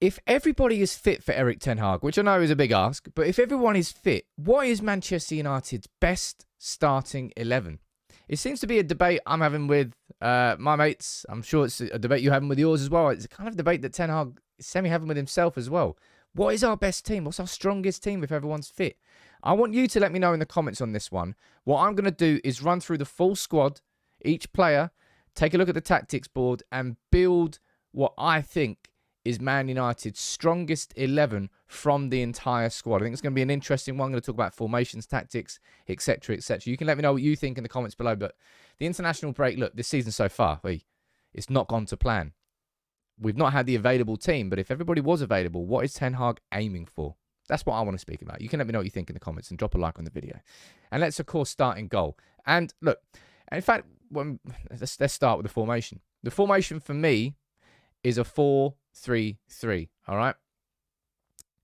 if everybody is fit for Erik Ten Hag, which I know is a big ask, but if everyone is fit, what is Manchester United's best starting 11? It seems to be a debate I'm having with my mates. I'm sure it's a debate you're having with yours as well. It's a kind of debate that Ten Hag is semi-having with himself as well. What is our best team? What's our strongest team if everyone's fit? I want you to let me know in the comments on this one. What I'm going to do is run through the full squad, each player, take a look at the tactics board, and build what I think is Man United's strongest 11 from the entire squad. I think it's going to be an interesting one. I'm going to talk about formations, tactics, etc., etc. You can let me know what you think in the comments below. But the international break, look, this season so far, it's not gone to plan. We've not had the available team, but if everybody was available, what is Ten Hag aiming for? That's what I want to speak about. You can let me know what you think in the comments and drop a like on the video. And let's, of course, start in goal. And look, in fact, let's start with the formation. The formation for me is a 4-3-3, all right?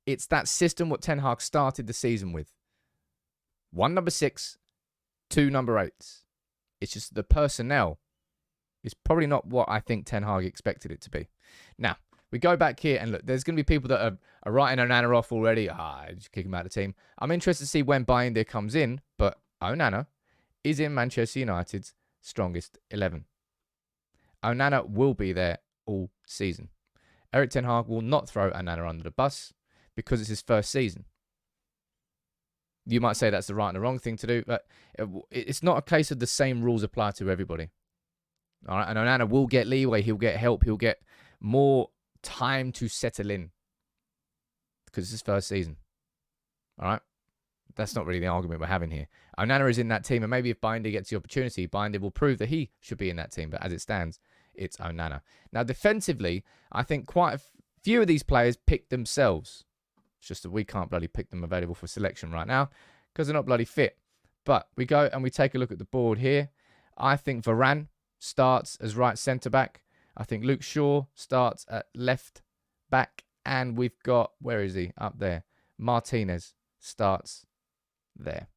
It's that system what Ten Hag started the season with. 1 number 6, 2 number 8s. It's just the personnel is probably not what I think Ten Hag expected it to be. Now, we go back here and look, there's going to be people that are writing Onana off already. Just kick him out of the team. I'm interested to see when Bayindir comes in, but Onana is in Manchester United's strongest 11. Onana will be there all season. Erik Ten Hag will not throw Onana under the bus because it's his first season. You might say that's the right and the wrong thing to do, but it's not a case of the same rules apply to everybody. All right, and Onana will get leeway. He'll get help. He'll get more time to settle in because it's his first season. All right, that's not really the argument we're having here. Onana is in that team, and maybe if Bayindir gets the opportunity, Bayindir will prove that he should be in that team. But as it stands, it's Onana. Now, defensively, I think quite a few of these players pick themselves. It's just that we can't bloody pick them available for selection right now because they're not bloody fit. But we go and we take a look at the board here. I think Varane starts as right centre-back. I think Luke Shaw starts at left back. And we've got, where is he? Up there. Martinez starts there.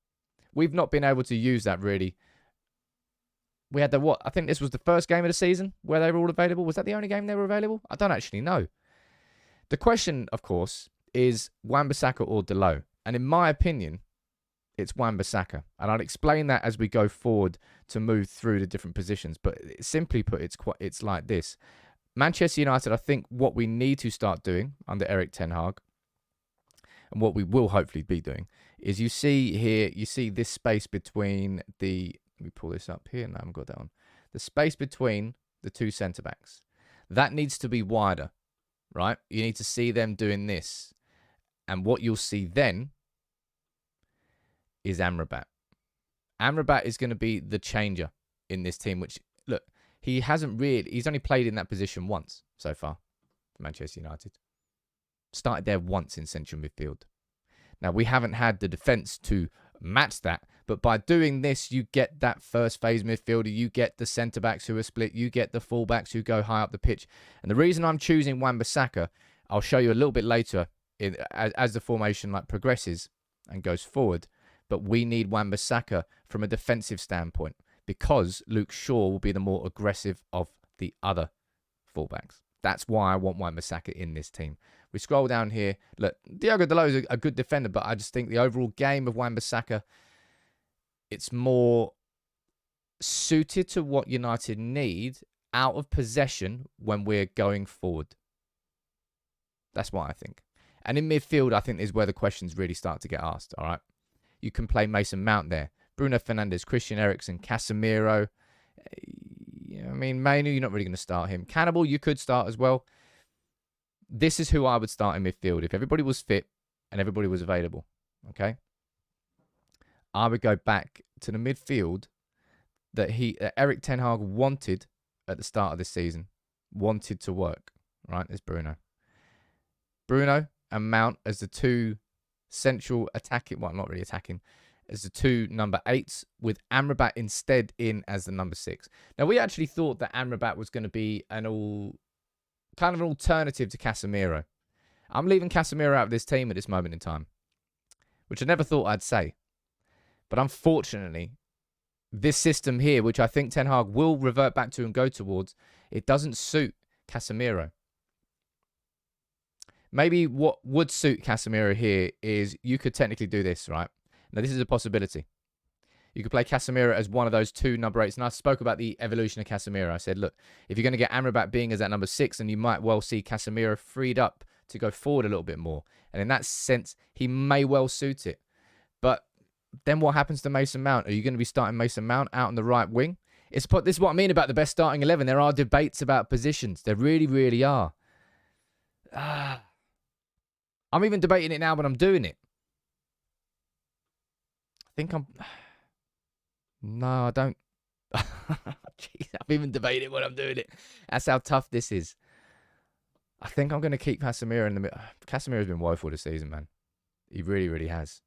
We've not been able to use that really. We had I think this was the first game of the season where they were all available. Was that the only game they were available? I don't actually know. The question, of course, is Wan-Bissaka or Dalot? And in my opinion, it's Wan-Bissaka. And I'll explain that as we go forward to move through the different positions. But simply put, it's like this. Manchester United, I think what we need to start doing under Erik Ten Hag, and what we will hopefully be doing, is you see here, you see this space between the... Let me pull this up here. No, I haven't got that one. The space between the two centre-backs. That needs to be wider, right? You need to see them doing this. And what you'll see then is Amrabat. Amrabat is going to be the changer in this team, which, look, he's only played in that position once so far for Manchester United. Started there once in central midfield. Now, we haven't had the defence to match that, but by doing this, you get that first phase midfielder, you get the centre-backs who are split, you get the full-backs who go high up the pitch. And the reason I'm choosing Wan-Bissaka, I'll show you a little bit later as the formation progresses and goes forward. But we need Wan-Bissaka from a defensive standpoint because Luke Shaw will be the more aggressive of the other fullbacks. That's why I want Wan-Bissaka in this team. We scroll down here. Look, Diogo Dalot is a good defender, but I just think the overall game of Wan-Bissaka, it's more suited to what United need out of possession when we're going forward. That's what I think. And in midfield, I think is where the questions really start to get asked, all right? You can play Mason Mount there. Bruno Fernandes, Christian Eriksen, Casemiro. I mean, Mainu, you're not really going to start him. Cannibal, you could start as well. This is who I would start in midfield if everybody was fit and everybody was available, okay? I would go back to the midfield that Erik Ten Hag wanted at the start of this season. Wanted to work, right? There's Bruno. Bruno and Mount as the two central attacking, well, not really attacking, as the two number 8s with Amrabat instead in as the number 6. Now, we actually thought that Amrabat was going to be kind of an alternative to Casemiro. I'm leaving Casemiro out of this team at this moment in time, which I never thought I'd say. But unfortunately, this system here, which I think Ten Hag will revert back to and go towards, it doesn't suit Casemiro. Maybe what would suit Casemiro here is you could technically do this, right? Now, this is a possibility. You could play Casemiro as one of those 2 number 8s. And I spoke about the evolution of Casemiro. I said, look, if you're going to get Amrabat being as that number 6, then you might well see Casemiro freed up to go forward a little bit more. And in that sense, he may well suit it. But then what happens to Mason Mount? Are you going to be starting Mason Mount out on the right wing? This is what I mean about the best starting 11. There are debates about positions. There really, really are. I'm even debating it now, but I'm doing it. I think I'm... No, I don't. Jeez, I've even debated it when I'm doing it. That's how tough this is. I think I'm going to keep Casemiro in the middle. Casemiro's been woeful this season, man. He really, really has.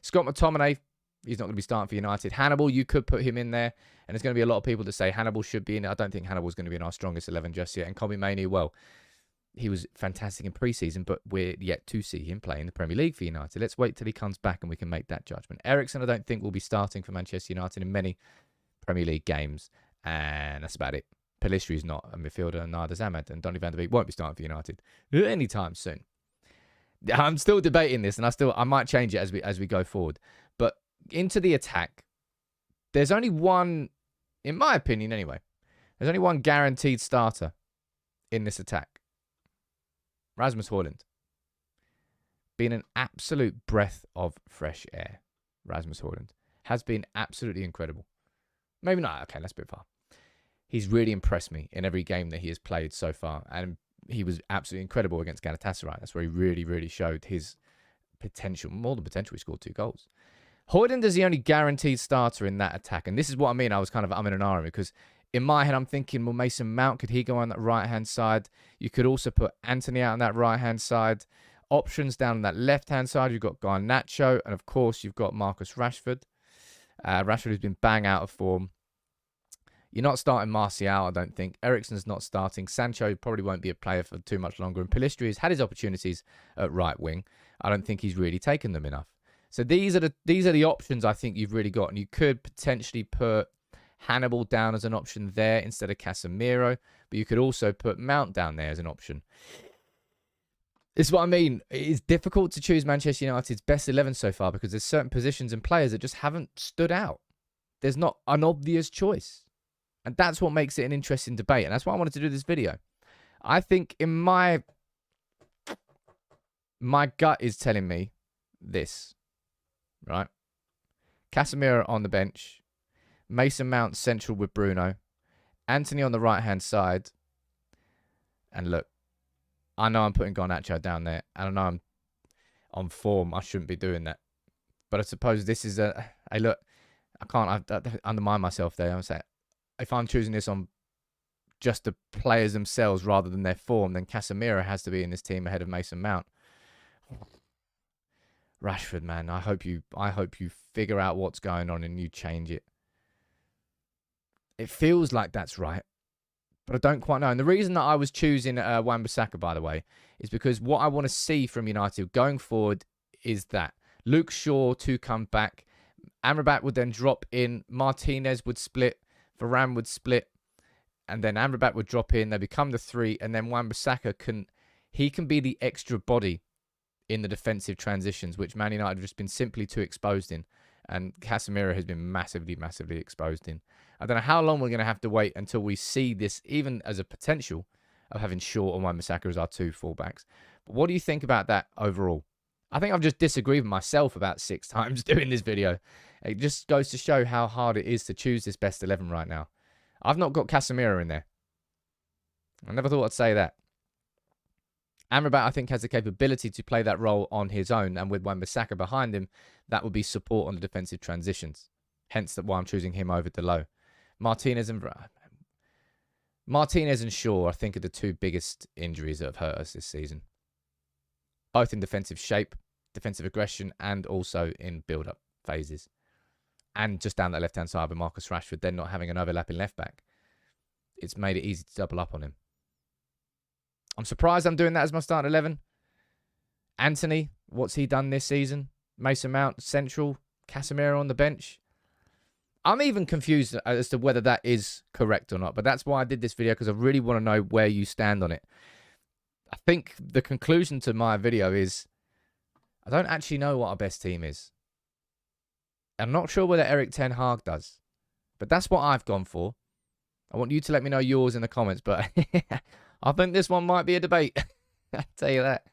Scott McTominay, he's not going to be starting for United. Hannibal, you could put him in there. And there's going to be a lot of people that say Hannibal should be in it. I don't think Hannibal's going to be in our strongest 11 just yet. And Kobe Mainoo, well, he was fantastic in pre-season, but we're yet to see him play in the Premier League for United. Let's wait till he comes back and we can make that judgment. Eriksen, I don't think will be starting for Manchester United in many Premier League games. And that's about it. Pelistri is not a midfielder, and neither is Ahmed. And Donny van de Beek won't be starting for United anytime soon. I'm still debating this, and I might change it as we go forward. But into the attack, there's only one, in my opinion anyway, there's only one guaranteed starter in this attack. Rasmus Højlund. Been an absolute breath of fresh air. Rasmus Højlund has been absolutely incredible. Maybe not. Okay, that's a bit far. He's really impressed me in every game that he has played so far. And he was absolutely incredible against Galatasaray. That's where he really, really showed his potential. More than potential, he scored 2 goals. Højlund is the only guaranteed starter in that attack. And this is what I mean. I was kind of umming and ahhing because in my head, I'm thinking, well, Mason Mount, could he go on that right-hand side? You could also put Anthony out on that right-hand side. Options down on that left-hand side, you've got Garnacho. And, of course, you've got Marcus Rashford. Rashford has been bang out of form. You're not starting Martial, I don't think. Eriksen's not starting. Sancho probably won't be a player for too much longer. And Pelistri has had his opportunities at right wing. I don't think he's really taken them enough. So these are the options I think you've really got. And you could potentially put Hannibal down as an option there instead of Casemiro. But you could also put Mount down there as an option. This is what I mean. It is difficult to choose Manchester United's best 11 so far because there's certain positions and players that just haven't stood out. There's not an obvious choice. And that's what makes it an interesting debate. And that's why I wanted to do this video. I think in my gut is telling me this, right? Casemiro on the bench. Mason Mount central with Bruno. Anthony on the right-hand side. And look, I know I'm putting Garnacho down there. And I know I'm on form. I shouldn't be doing that. But I suppose this is hey, look, I can't undermine myself there. I'm saying, if I'm choosing this on just the players themselves rather than their form, then Casemiro has to be in this team ahead of Mason Mount. Rashford, man, I hope you figure out what's going on and you change it. It feels like that's right, but I don't quite know. And the reason that I was choosing Wan-Bissaka, by the way, is because what I want to see from United going forward is that Luke Shaw to come back. Amrabat would then drop in. Martinez would split. Varane would split, and then Amrabat would drop in. They become the 3, and then Wan-Bissaka can be the extra body in the defensive transitions, which Man United have just been simply too exposed in, and Casemiro has been massively, massively exposed in. I don't know how long we're going to have to wait until we see this, even as a potential of having Shaw and Wan-Bissaka as our 2 fullbacks. But what do you think about that overall? I think I've just disagreed with myself about 6 times doing this video. It just goes to show how hard it is to choose this best 11 right now. I've not got Casemiro in there. I never thought I'd say that. Amrabat, I think, has the capability to play that role on his own. And with Wan-Bissaka behind him, that would be support on the defensive transitions. Hence why I'm choosing him over Delo. Martinez and Shaw, I think, are the 2 biggest injuries that have hurt us this season. Both in defensive shape, defensive aggression, and also in build-up phases. And just down that left-hand side with Marcus Rashford, then not having an overlapping left-back. It's made it easy to double up on him. I'm surprised I'm doing that as my starting 11. Anthony, what's he done this season? Mason Mount, central. Casemiro on the bench. I'm even confused as to whether that is correct or not. But that's why I did this video, because I really want to know where you stand on it. I think the conclusion to my video is I don't actually know what our best team is. I'm not sure whether Erik Ten Hag does. But that's what I've gone for. I want you to let me know yours in the comments. But I think this one might be a debate. I'll tell you that.